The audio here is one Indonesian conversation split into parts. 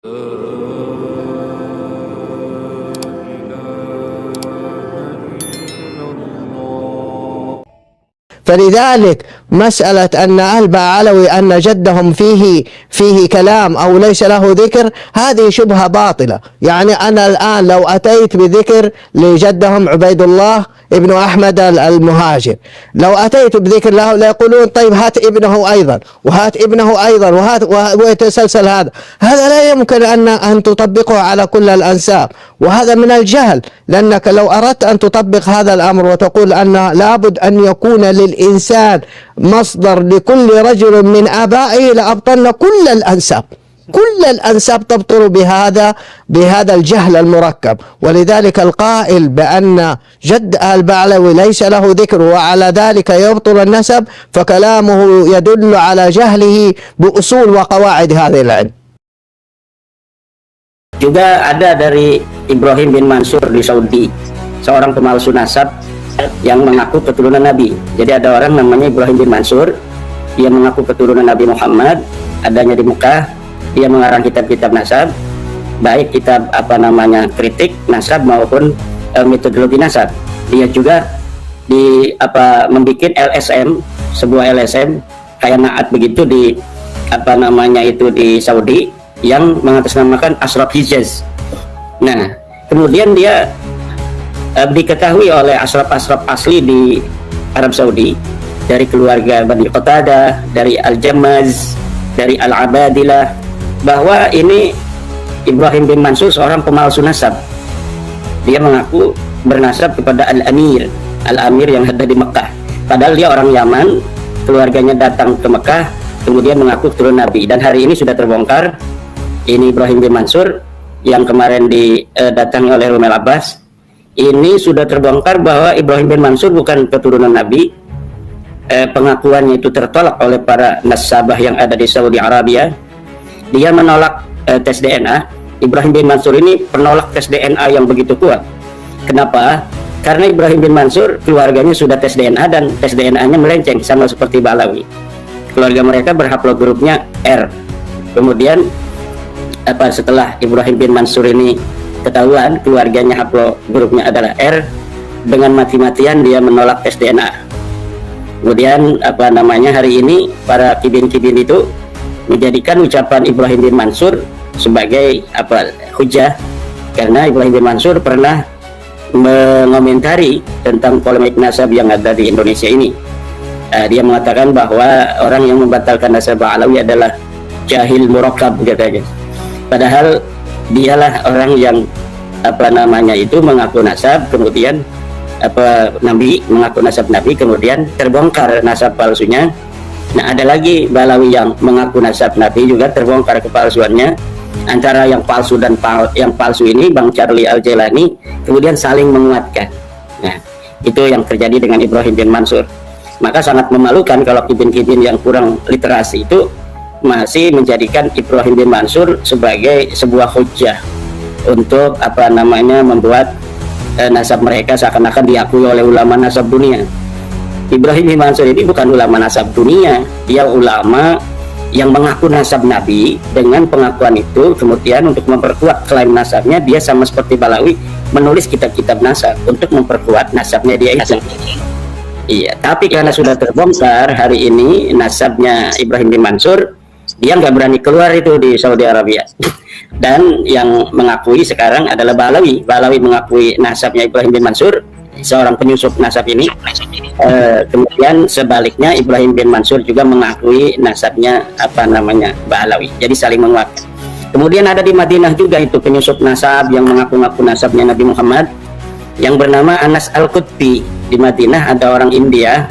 فلذلك مسألة أن البعلوي أن جدهم فيه كلام أو ليس له ذكر، هذه شبهة باطلة. يعني أنا الآن لو أتيت بذكر لجدهم عبيد الله ابن أحمد المهاجر، لو أتيت بذكر له ليقولون طيب هات ابنه أيضا وهات ابنه أيضا ويتسلسل. هذا لا يمكن أن تطبقه على كل الأنساب، وهذا من الجهل. لأنك لو أردت أن تطبق هذا الأمر وتقول أن لابد أن يكون للإنسان مصدر لكل رجل من آبائه لأبطلنا كل الأنساب. كل الأنساب تبطل بهذا الجهل المركب. ولذلك القائل بأن جد البعلوي ليس له ذكر وعلى ذلك يبطل النسب فكلامه يدل على جهله بأصول وقواعد هذه العلم. Juga ada dari Ibrahim bin Mansur di Saudi, seorang pemalsu nasab yang mengaku keturunan Nabi. Jadi ada orang namanya Ibrahim bin Mansur, dia mengaku keturunan Nabi Muhammad, adanya di Mekah. Dia mengarang kitab-kitab nasab, baik kitab kritik nasab maupun metodologi nasab. Dia juga membuat LSM, sebuah LSM kayak naat begitu di di Saudi yang mengatasnamakan Ashraf Hijaz. Nah, kemudian dia diketahui oleh Ashraf asli di Arab Saudi, dari keluarga Bani Qatadah, dari Al-Jammaz, dari Al-Abadilah, bahwa ini Ibrahim bin Mansur seorang pemalsu nasab. Dia mengaku bernasab kepada Al-Amir yang ada di Mekah, padahal dia orang Yaman, keluarganya datang ke Mekah kemudian mengaku keturunan Nabi. Dan hari ini sudah terbongkar, ini Ibrahim bin Mansur yang kemarin didatangi oleh Rumel Abbas, ini sudah terbongkar bahwa Ibrahim bin Mansur bukan keturunan Nabi. Pengakuannya itu tertolak oleh para nasabah yang ada di Saudi Arabia. Dia menolak tes DNA. Ibrahim bin Mansur ini penolak tes DNA yang begitu kuat. Kenapa? Karena Ibrahim bin Mansur keluarganya sudah tes DNA dan tes DNA-nya melenceng sama seperti Balawi. Keluarga mereka berhaplogrupnya R. Kemudian setelah Ibrahim bin Mansur ini ketahuan keluarganya haplogrupnya adalah R, dengan mati-matian dia menolak tes DNA. Kemudian hari ini para kibin-kibin itu menjadikan ucapan Ibrahim bin Mansur sebagai hujah, karena Ibrahim bin Mansur pernah mengomentari tentang polemik nasab yang ada di Indonesia ini. Dia mengatakan bahwa orang yang membatalkan nasab Ba'alawi adalah jahil murakkab katanya. Padahal dialah orang yang mengaku nasab, kemudian Nabi, mengaku nasab Nabi, kemudian terbongkar nasab palsunya. Nah, ada lagi Balawi yang mengaku nasab Nabi, juga terbongkar kepalsuannya. Antara yang palsu dan yang palsu ini, Bang Charlie Al-Jailani kemudian saling menguatkan. Nah, itu yang terjadi dengan Ibrahim bin Mansur. Maka sangat memalukan kalau kibin-kibin yang kurang literasi itu masih menjadikan Ibrahim bin Mansur sebagai sebuah hujah untuk membuat nasab mereka seakan-akan diakui oleh ulama nasab dunia. Ibrahim bin Mansur ini bukan ulama nasab dunia, dia ulama yang mengaku nasab Nabi. Dengan pengakuan itu kemudian untuk memperkuat klaim nasabnya, dia sama seperti Balawi menulis kitab-kitab nasab untuk memperkuat nasabnya dia itu. Iya, tapi karena sudah terbongkar hari ini nasabnya Ibrahim bin Mansur, dia nggak berani keluar itu di Saudi Arabia. Dan yang mengakui sekarang adalah Balawi. Balawi mengakui nasabnya Ibrahim bin Mansur, seorang penyusup nasab ini. Kemudian sebaliknya Ibrahim bin Mansur juga mengakui nasabnya Ba'alawi. Jadi saling menguatkan. Kemudian ada di Madinah juga itu penyusup nasab yang mengaku-ngaku nasabnya Nabi Muhammad, yang bernama Anas Al-Qutbi. Di Madinah ada orang India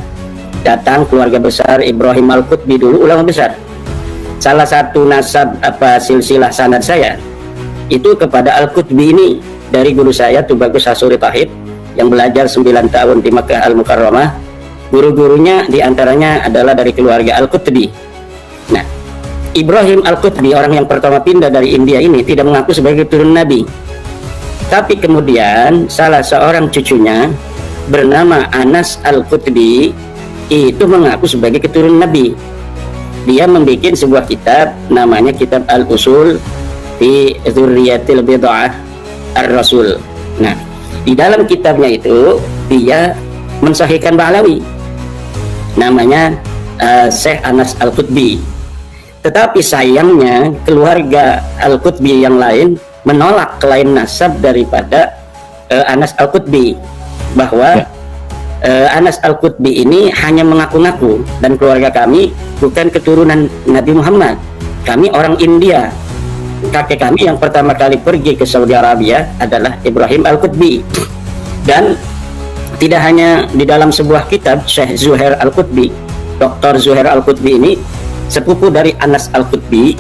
datang, keluarga besar Ibrahim Al-Qutbi, dulu ulama besar. Salah satu nasab silsilah sanad saya itu kepada Al-Qutbi ini dari guru saya Tubagus Hasuri Tahid, yang belajar 9 tahun di Makkah Al-Mukarramah. Guru-gurunya diantaranya adalah dari keluarga Al-Qutbi. Nah, Ibrahim Al-Qutbi, orang yang pertama pindah dari India ini, tidak mengaku sebagai keturunan Nabi. Tapi kemudian salah seorang cucunya bernama Anas Al-Qutbi itu mengaku sebagai keturunan Nabi. Dia membuat sebuah kitab namanya Kitab Al-Usul fi dzurriyyatil bid'ah ar-rasul. Nah, di dalam kitabnya itu dia mensahihkan Ba'alawi, namanya Syekh Anas Al-Qutbi. Tetapi sayangnya keluarga Al-Qutbi yang lain menolak klaim nasab daripada Anas Al-Qutbi, bahwa Anas Al-Qutbi ini hanya mengaku-ngaku, dan keluarga kami bukan keturunan Nabi Muhammad. Kami orang India. Kakek kami yang pertama kali pergi ke Saudi Arabia adalah Ibrahim Al-Qutbi. Dan tidak hanya di dalam sebuah kitab, Syekh Zuhair Al-Qutbi, Dr. Zuhair Al-Qutbi ini sepupu dari Anas Al-Qutbi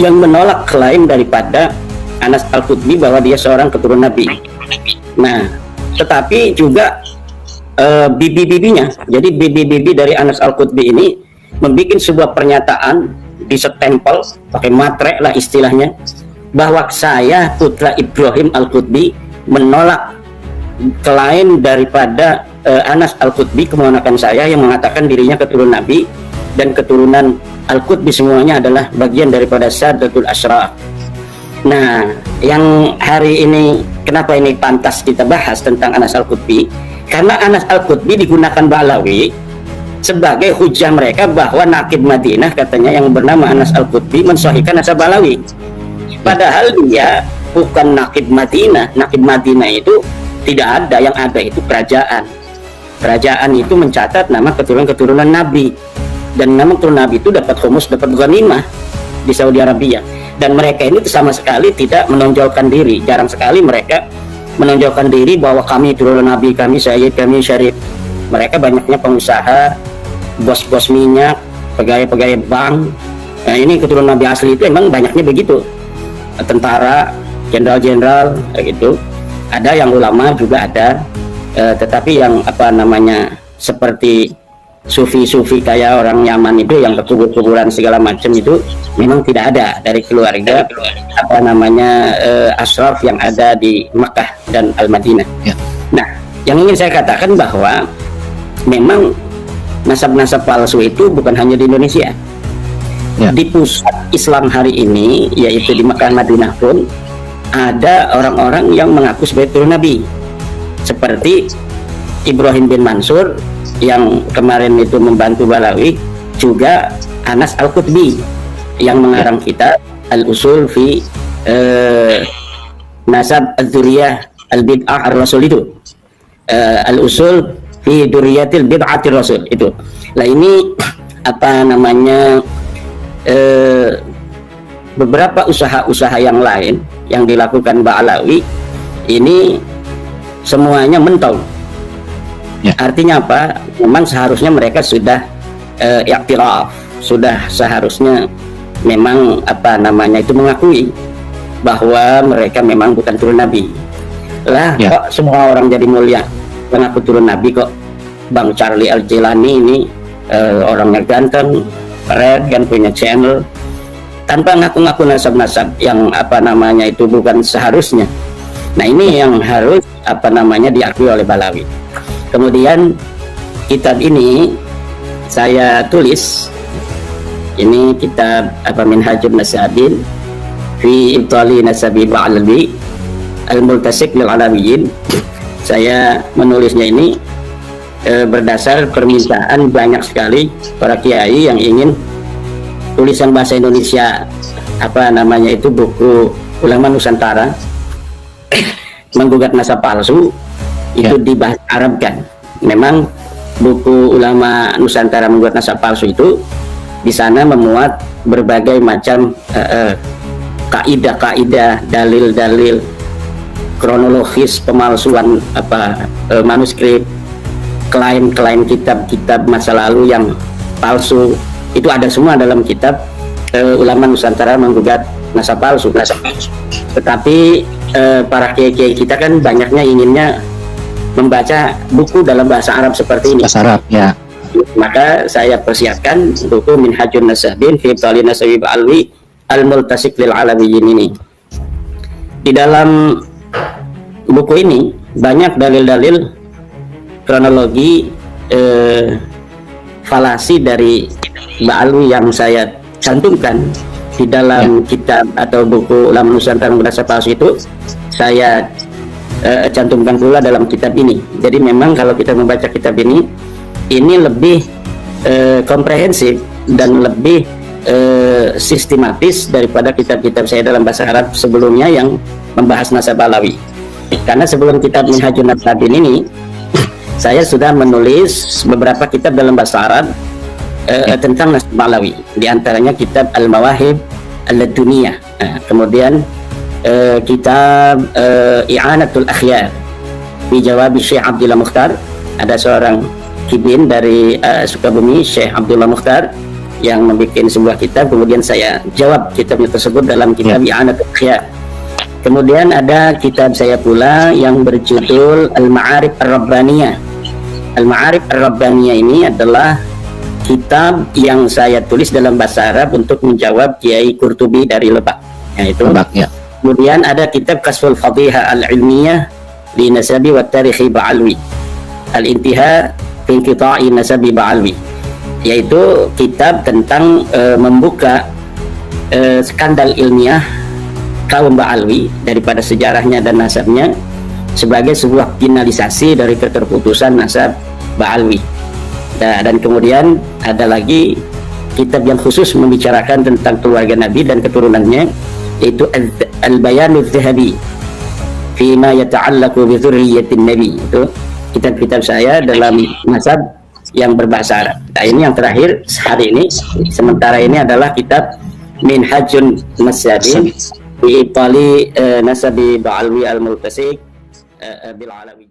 yang menolak klaim daripada Anas Al-Qutbi bahwa dia seorang keturunan Nabi. Nah, tetapi juga bibi-bibinya, jadi bibi-bibi dari Anas Al-Qutbi ini membuat sebuah pernyataan, disetempel pakai matre lah istilahnya, bahwa saya putra Ibrahim Al-Qutbi menolak klaim daripada Anas Al-Qutbi, keponakan saya, yang mengatakan dirinya keturunan Nabi, dan keturunan Al-Qutbi semuanya adalah bagian daripada Sadatul Ashraf. Nah, yang hari ini kenapa ini pantas kita bahas tentang Anas Al-Qutbi, karena Anas Al-Qutbi digunakan Ba'alawi sebagai hujah mereka bahwa Naqib Madinah katanya yang bernama Anas Al-Qutbi mensahihkan nasab Ba'alawi. Padahal dia bukan Naqib Madinah. Naqib Madinah itu tidak ada, yang ada itu kerajaan. Kerajaan itu mencatat nama keturunan-keturunan Nabi, dan nama keturunan Nabi itu dapat khumus, dapat ghanimah di Saudi Arabia. Dan mereka ini sama sekali tidak menonjolkan diri, jarang sekali mereka menonjolkan diri bahwa kami turunan Nabi, kami Sayyid, kami Syarif. Mereka banyaknya pengusaha, bos-bos minyak, pegawai-pegawai bank. Nah, ini keturunan Nabi asli itu emang banyaknya begitu. Tentara, jenderal-jenderal gitu. Ada yang ulama juga ada, tetapi yang apa namanya seperti sufi-sufi kayak orang Yaman itu yang ke kubur-kuburan segala macam itu memang tidak ada dari keluarga apa namanya ashraf yang ada di Makkah dan Al-Madinah. Ya. Nah, yang ingin saya katakan bahwa memang nasab-nasab palsu itu bukan hanya di Indonesia. Ya. Di pusat Islam hari ini, yaitu di Makkah Madinah pun ada orang-orang yang mengaku sebagai turun Nabi, seperti Ibrahim bin Mansur yang kemarin itu membantu Ba'alawi, juga Anas Al-Qutbi yang mengarang kitab Al-Usul fi Nasab Az-Zuriyah Al-Bid'ah Ar-Rasul itu, Al-Usul fi Duriyatil Bid'atir Rasul itu. Nah, ini apa namanya beberapa usaha-usaha yang lain yang dilakukan Ba'alawi ini semuanya mentol. Ya. Artinya apa? Memang seharusnya mereka sudah iktiraf, sudah seharusnya memang apa namanya itu mengakui bahwa mereka memang bukan turun Nabi. Lah, ya. Kok semua orang jadi mulia mengaku turun Nabi kok? Bang Charlie Al-Jilani ini orangnya ganteng, keren, kan punya channel, tanpa ngaku-ngaku nasab-nasab yang apa namanya itu bukan seharusnya. Nah, ini yang harus apa namanya diakui oleh Ba'alawi. Kemudian kitab ini saya tulis, ini kitab apa Minhajun Nasabin fi Ibtali Nasabi Ba'alawi Al-Multasik lil Alawiyin. Saya menulisnya ini berdasar permintaan banyak sekali para kiai yang ingin tulisan bahasa Indonesia apa namanya itu buku ulama Nusantara menggugat nasab palsu itu di bahasa Arab kan. Memang buku ulama Nusantara menggugat nasab palsu itu di sana memuat berbagai macam kaidah-kaidah, dalil-dalil, kronologis pemalsuan apa manuskrip, klaim-klaim kitab-kitab masa lalu yang palsu. Itu ada semua dalam kitab ulama Nusantara menggugat nasab palsu. Tetapi para kiai-kiai kita kan banyaknya inginnya membaca buku dalam bahasa Arab seperti ini. Bahasa Arab, ya. Maka saya persiapkan buku Minhajun Nasabin fi Ibtali Nasabi Ba'alawi Al-Multasik lil Alawiyin ini. Di dalam buku ini banyak dalil-dalil kronologi falasi dari Ba'alawi yang saya cantumkan di dalam kitab atau buku Ulama Nusantara Madrasah Palsu itu saya cantumkan pula dalam kitab ini. Jadi memang kalau kita membaca kitab ini lebih komprehensif dan lebih sistematis daripada kitab-kitab saya dalam bahasa Arab sebelumnya yang membahas nasab alawi. Karena sebelum kitab Minhajun Nabdin ini saya sudah menulis beberapa kitab dalam bahasa Arab tentang nasab alawi, di antaranya kitab Al-Mawahib Al-Laduniyah, kemudian kitab I'anatul Akhyar di Jawab Syekh Abdullah Mukhtar. Ada seorang kibin dari Sukabumi, Syekh Abdullah Mukhtar, yang membuat sebuah kitab, kemudian saya jawab kitabnya tersebut dalam kitab I'anatul Akhyar. Kemudian ada kitab saya pula yang berjudul Al-Ma'arif Ar-Rabbaniyah. Al-Ma'arif Ar-Rabbaniyah ini adalah kitab yang saya tulis dalam bahasa Arab untuk menjawab Kiai Qurtubi dari Lebak. Itu. Ya. Kemudian ada kitab Kasful Fadhiha Al-Ilmiyah li Nasabi wa Tarikhi Ba'alwi. Al-Intiha fi Inqita'i Nasabi Ba'alwi. Yaitu kitab tentang membuka skandal ilmiah kaum Ba'alwi daripada sejarahnya dan nasabnya sebagai sebuah finalisasi dari keterputusan nasab Ba'alwi. Dan kemudian ada lagi kitab yang khusus membicarakan tentang keluarga Nabi dan keturunannya, yaitu Al-Bayanul Zahabi fima yata'allaqu bi dzurriyyatin Nabi. Itu kitab-kitab saya dalam nasab yang berbahasa Arab. Nah, ini yang terakhir hari ini. Sementara ini adalah kitab Minhajun Nasabi fi Itali Nasabi Ba'alwi Al-Multasik bil Alawi.